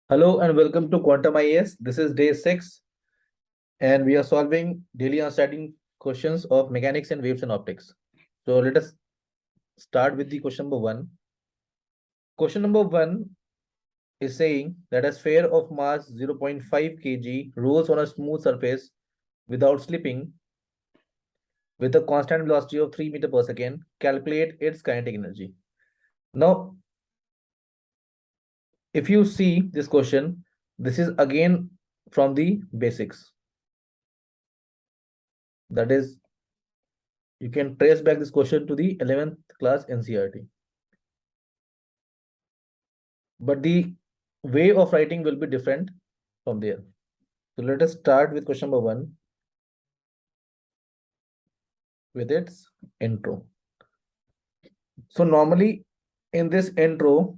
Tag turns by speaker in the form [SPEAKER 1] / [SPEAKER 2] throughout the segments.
[SPEAKER 1] Hello and welcome to Quantum IAS. This is day 6 and we are solving daily understanding questions of mechanics and waves and optics. So let us start with the question number 1. Question number 1 is saying that a sphere of mass 0.5 kg rolls on a smooth surface without slipping with a constant velocity of 3 meter per second. Calculate its kinetic energy. Now, if you see this question, this is again from the basics. That is, you can trace back this question to the 11th class NCERT. But the way of writing will be different from there. So let us start with question number 1 with its intro. So normally in this intro,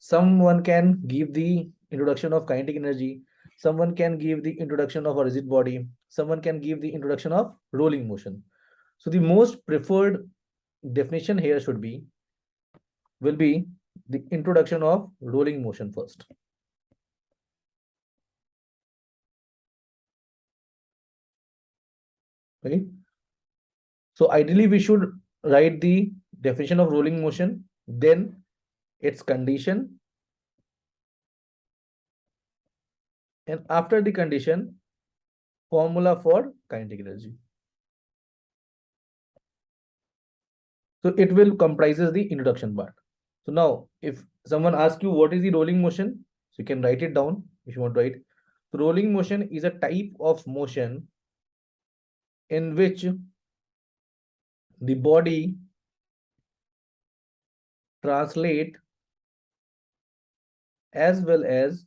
[SPEAKER 1] someone can give the introduction of kinetic energy, someone can give the introduction of a rigid body, someone can give the introduction of rolling motion. So the most preferred definition here will be the introduction of rolling motion first. Right? So ideally we should write the definition of rolling motion, then its condition, and after the condition, formula for kinetic energy. So it will comprises the introduction part. So now if someone asks you what is the rolling motion, so you can write it down if you want to write. So rolling motion is a type of motion in which the body translate as well as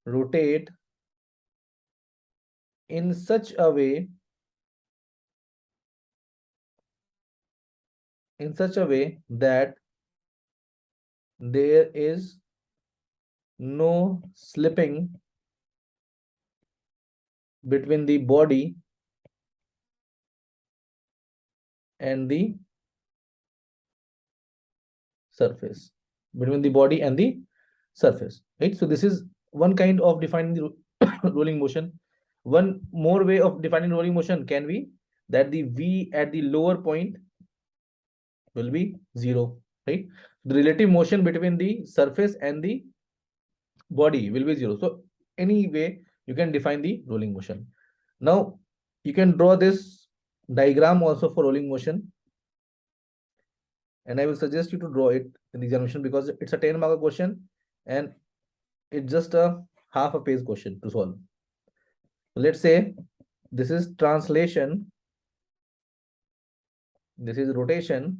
[SPEAKER 1] rotate in such a way that there is no slipping between the body and the surface, right? So this is one kind of defining the rolling motion. One more way of defining rolling motion can be that the V at the lower point will be 0, right? The relative motion between the surface and the body will be 0. So anyway, you can define the rolling motion. Now you can draw this diagram also for rolling motion, and I will suggest you to draw it in the examination because it's a 10-mark question and it's just a half a page question to solve. Let's say this is translation, this is rotation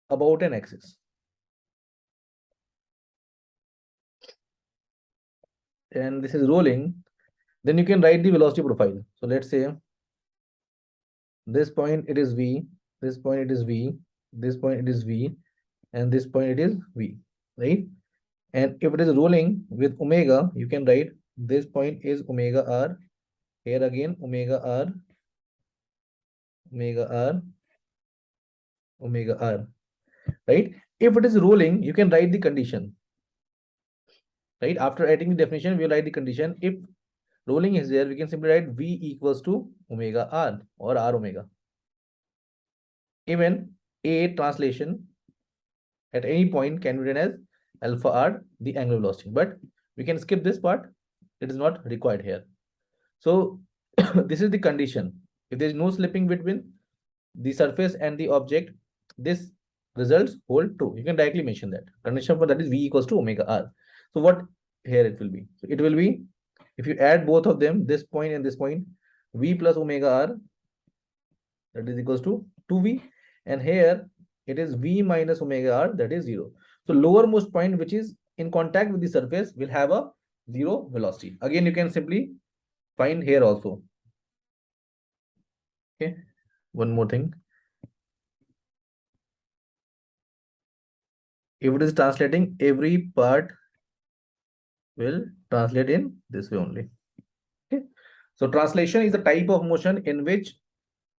[SPEAKER 1] about an axis, and this is rolling. Then you can write the velocity profile. So let's say this point it is V, this point it is V, this point it is V, and this point it is V, right? And if it is rolling with omega, you can write this point is omega R, here again omega R, omega R, omega R, right? If it is rolling, you can write the condition, right? After writing the definition, we'll write the condition. If rolling is there, we can simply write V equals to omega R or R omega. Even A translation at any point can be written as alpha R, the angular velocity, but we can skip this part. It is not required here. So this is the condition. If there is no slipping between the surface and the object, this results hold true. You can directly mention that. Condition for that is V equals to omega R. So what here it will be? So it will be, if you add both of them, this point and this point, V plus omega R, that is equals to 2V. And here it is V minus omega R, that is 0. So lowermost point which is in contact with the surface will have a 0 velocity. Again, you can simply find here also. Okay, one more thing. If it is translating, every part will translate in this way only. Okay, so translation is a type of motion in which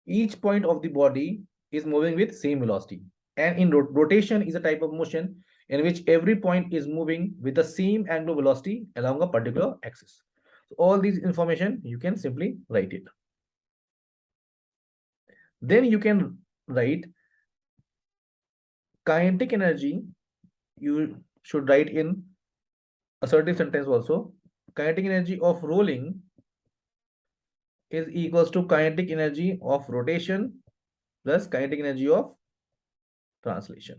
[SPEAKER 1] each point of the body is moving with same velocity, and in rotation is a type of motion in which every point is moving with the same angular velocity along a particular axis. So all these information you can simply write it. Then you can write kinetic energy. You should write in assertive sentence also. Kinetic energy of rolling is equals to kinetic energy of rotation plus kinetic energy of translation.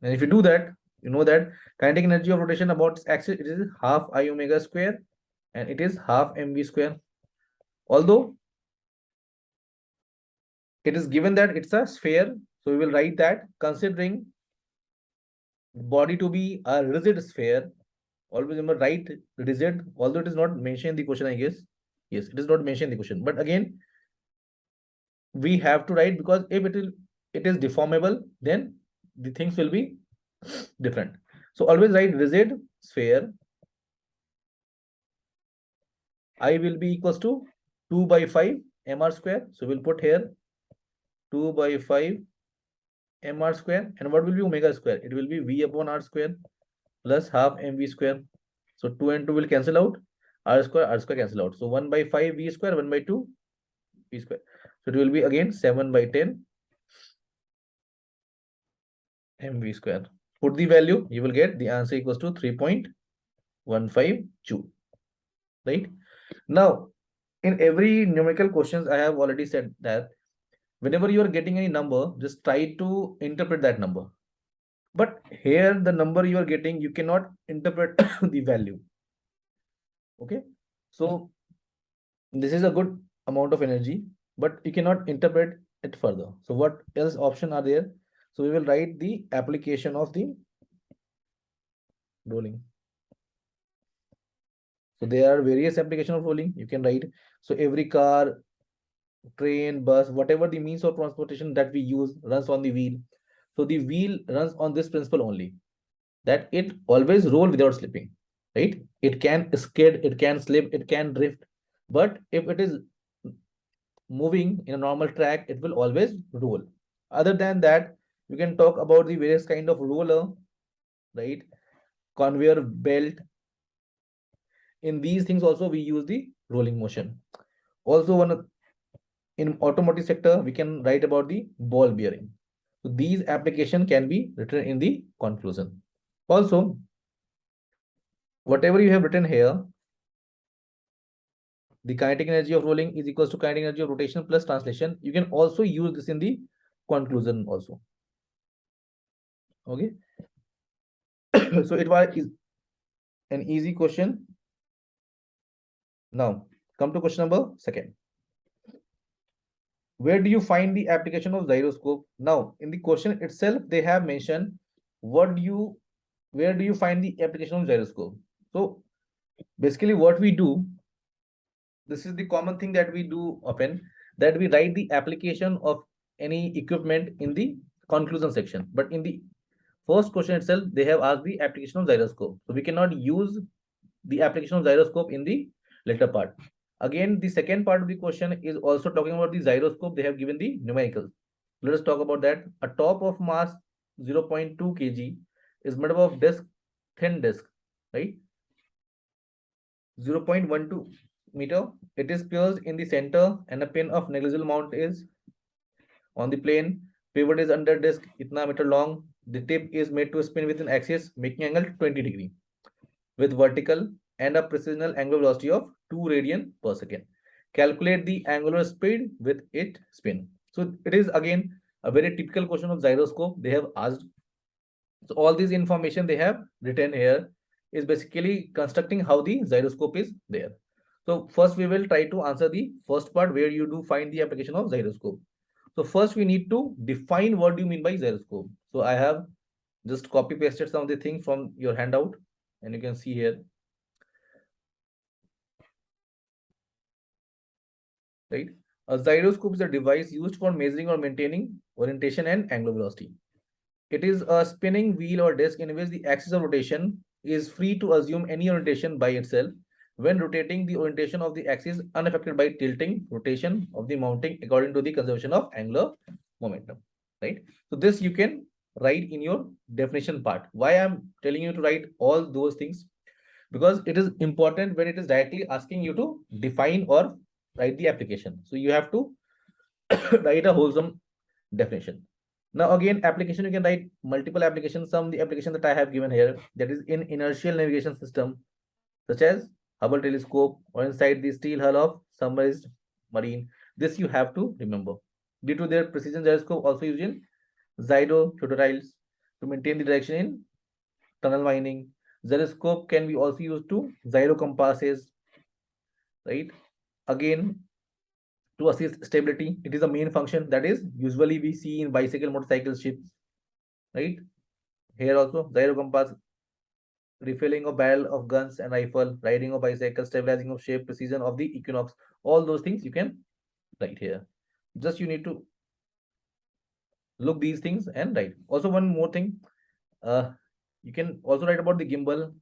[SPEAKER 1] And if you do that, you know that kinetic energy of rotation about its axis, it is half I omega square and it is half mv square. Although it is given that it's a sphere, so we will write that considering body to be a rigid sphere. Always remember write rigid, although it is not mentioned in the question, I guess. Yes, it is not mentioned in the question. But again, we have to write because if it is deformable, then the things will be different. So always write rigid sphere. I will be equals to 2 by 5 mr square. So we'll put here 2 by 5 mr square. And what will be omega square? It will be v upon r square plus half mv square. So 2 and 2 will cancel out. R square cancel out. So 1 by 5 v square, 1 by 2 v square. So it will be again 7 by 10 mv square. Put the value, you will get the answer equals to 3.15 joule. Right? Now, in every numerical questions, I have already said that whenever you are getting any number, just try to interpret that number. But here, the number you are getting, you cannot interpret the value. Okay. So this is a good amount of energy, but you cannot interpret it further. So what else option are there? So we will write the application of the rolling. So there are various applications of rolling you can write. So every car, train, bus, whatever the means of transportation that we use runs on the wheel. So the wheel runs on this principle only, that it always roll without slipping, right? It can skid, it can slip, it can drift, but if it is moving in a normal track, it will always roll. Other than that, you can talk about the various kind of roller, right? Conveyor belt. In these things also we use the rolling motion. Also, one in automotive sector, we can write about the ball bearing. So these application can be written in the conclusion. Also, whatever you have written here, the kinetic energy of rolling is equals to kinetic energy of rotation plus translation. You can also use this in the conclusion also. Okay. So it was an easy question. Now, come to question number second. Where do you find the application of gyroscope? Now, in the question itself, they have mentioned where do you find the application of gyroscope? So basically what we do, this is the common thing that we do often, that we write the application of any equipment in the conclusion section. But in the first question itself, they have asked the application of gyroscope. So we cannot use the application of gyroscope in the later part. Again, the second part of the question is also talking about the gyroscope. They have given the numericals. Let us talk about that. A top of mass 0.2 kg is made up of disc, thin disc, right? 0.12 meter. It is pierced in the center and a pin of negligible amount is on the plane. Pivot is under disc, itna meter long. The tip is made to spin with an axis, making angle 20 degree with vertical and a precisional angular velocity of 2 radian per second. Calculate the angular speed with it spin. So it is again a very typical question of gyroscope they have asked. So all this information they have written here is basically constructing how the gyroscope is there. So first we will try to answer the first part where you do find the application of gyroscope. So first we need to define what do you mean by gyroscope. So I have just copy pasted some of the things from your handout and you can see here. Right? A gyroscope is a device used for measuring or maintaining orientation and angular velocity. It is a spinning wheel or disc in which the axis of rotation is free to assume any orientation by itself when rotating the orientation of the axis unaffected by tilting rotation of the mounting according to the conservation of angular momentum. Right? So this you can write in your definition part. Why I'm telling you to write all those things? Because it is important when it is directly asking you to define or write the application. So you have to write a wholesome definition. Now again, application, you can write multiple applications. Some of the application that I have given here, that is in inertial navigation system, such as Hubble telescope or inside the steel hull of submerged marine. This you have to remember. Due to their precision, gyroscope also used in gyrotrotiles to maintain the direction in tunnel mining. Gyroscope can be also used to gyro compasses, right? Again, to assist stability, it is a main function that is usually we see in bicycle, motorcycle, ships, right? Here also gyro compass, refilling of barrel of guns and rifle, riding of bicycle, stabilizing of shape, precision of the equinox. All those things you can write here. Just you need to look these things and write. Also, one more thing, uh, you can also write about the gimbal.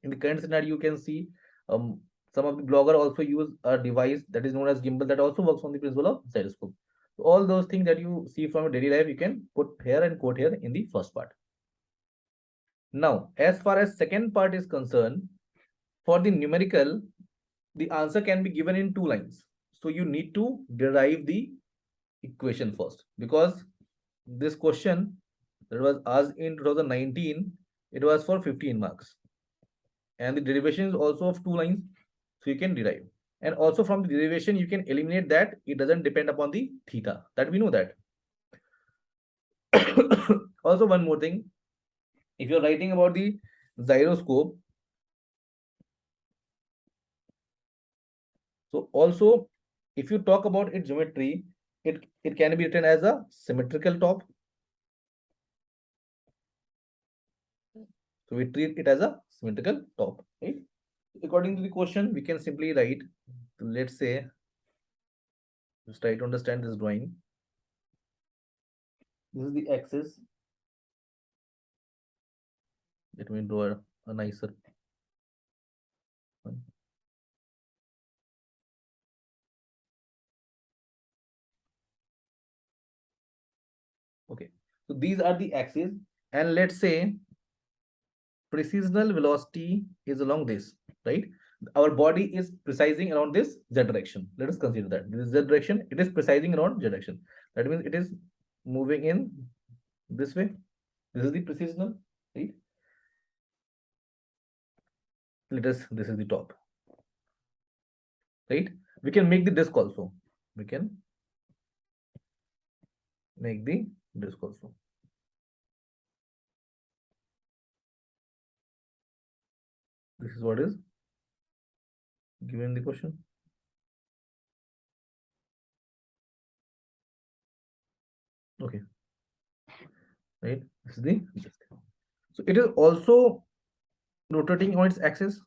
[SPEAKER 1] In the current scenario, you can see some of the blogger also use a device that is known as gimbal that also works on the principle of gyroscope. So all those things that you see from your daily life, you can put here and quote here in the first part. Now, as far as second part is concerned, for the numerical, the answer can be given in 2 lines. So you need to derive the equation first, because this question that was asked in 2019, it was for 15 marks. And the derivation is also of 2 lines, so you can derive. And also from the derivation, you can eliminate that it doesn't depend upon the theta, that we know that. Also, one more thing, if you're writing about the gyroscope, so also if you talk about its geometry, it can be written as a symmetrical top. So we treat it as a symmetrical top, right? According to the question, we can simply write, let's say, just try to understand this drawing. This is the axis. Let me draw a nicer one. Okay, so these are the axes, and let's say precisional velocity is along this, right? Our body is precising around this z direction. Let us consider that this is z direction, it is precising around z direction. That means it is moving in this way. This is the precisional, right? This is the top, right? We can make the disk also. We can make the disk also. This is what is given in the question. Okay, right? This is the disk. So it is also rotating on its axis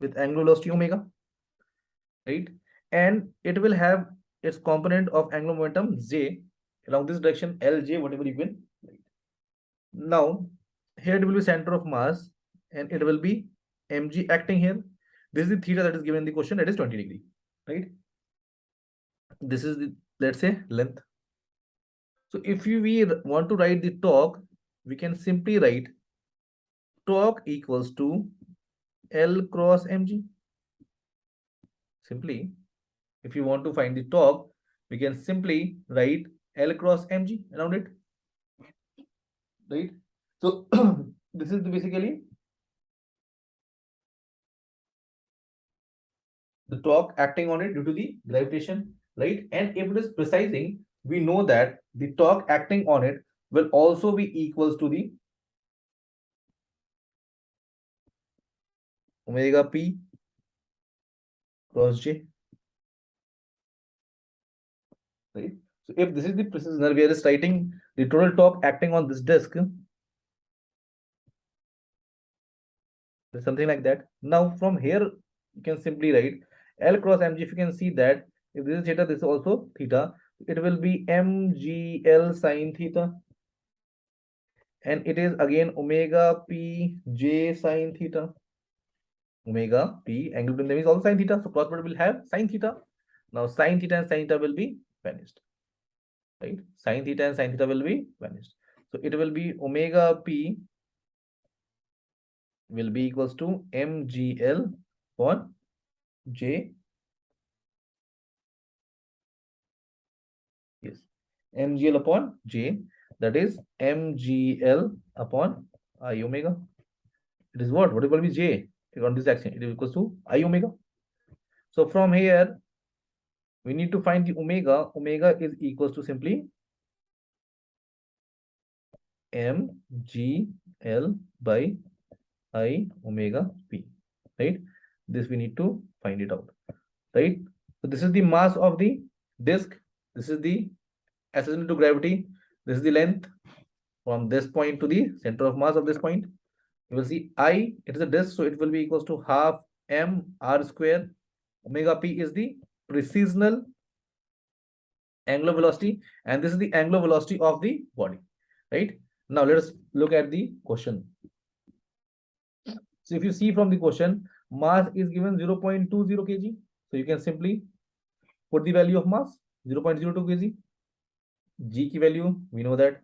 [SPEAKER 1] with angular velocity omega, right? And it will have its component of angular momentum j along this direction, lj, whatever you can. Now, here it will be center of mass, and it will be mg acting here. This is the theta that is given in the question, that is 20 degree, right? This is the, let's say, length. So if we want to write the torque, we can simply write torque equals to L cross mg. Simply, if you want to find the torque, we can simply write L cross mg around it, right? So this is basically the torque acting on it due to the gravitation, right? And if it is precising, we know that the torque acting on it will also be equals to the omega p cross j, right? So if this is the precision, we are just writing the total torque acting on this disk, something like that. Now from here, you can simply write L cross mg. If you can see that if this is theta, this is also theta, it will be mgl sine theta, and it is again omega p j sine theta. Omega p, angle between them is also sine theta, so cross product will have sine theta. Now sine theta and sine theta will be vanished, right? Sine theta and sine theta will be vanished. So it will be omega p will be equals to mgl upon j. Yes, mgl upon j, that is mgl upon I omega. It is what? What will be j on this action? It is equals to I omega. So from here, we need to find the omega. Omega is equals to simply mgl by I omega p, right? This we need to find it out, right? So this is the mass of the disk. This is the acceleration to gravity. This is the length from this point to the center of mass of this point. You will see I, it is a disk, so it will be equals to half m r square. Omega p is the precisional angular velocity, and this is the angular velocity of the body, right? Now let us look at the question. So if you see from the question, mass is given 0.20 kg. So you can simply put the value of mass 0.02 kg. G की value we know that,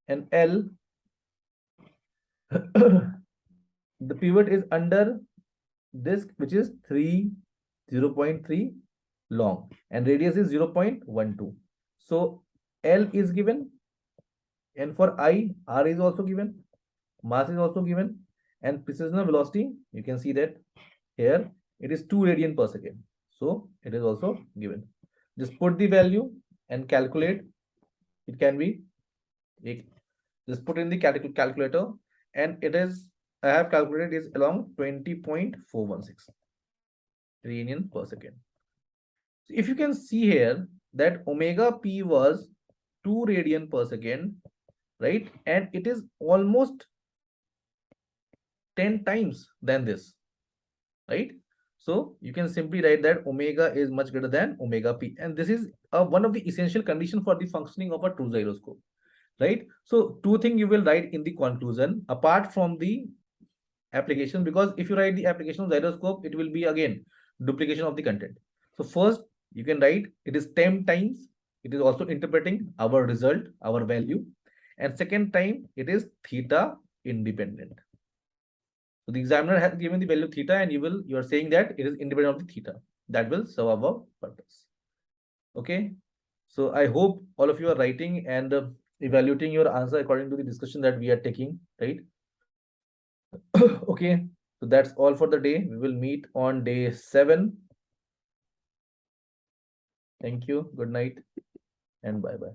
[SPEAKER 1] and L the pivot is under disk which is 0.3 long and radius is 0.12. So L is given, and for I, R is also given, mass is also given, and precisional velocity you can see that here it is 2 radian per second. So it is also given. Just put the value and calculate. It can be, just put in the calculator, and it is, I have calculated, is along 20.416 radian per second. So if you can see here that omega p was 2 radian per second, right? And it is almost 10 times than this, right? So you can simply write that omega is much greater than omega p, and this is one of the essential condition for the functioning of a true gyroscope, right? So two things you will write in the conclusion apart from the application, because if you write the application of gyroscope, it will be again duplication of the content. So first you can write it is 10 times, it is also interpreting our result, our value, and second time it is theta independent. So the examiner has given the value theta, and you are saying that it is independent of the theta. That will serve our purpose. Okay. So I hope all of you are writing and evaluating your answer according to the discussion that we are taking, right? Okay. So that's all for the day. We will meet on day 7. Thank you. Good night and bye bye.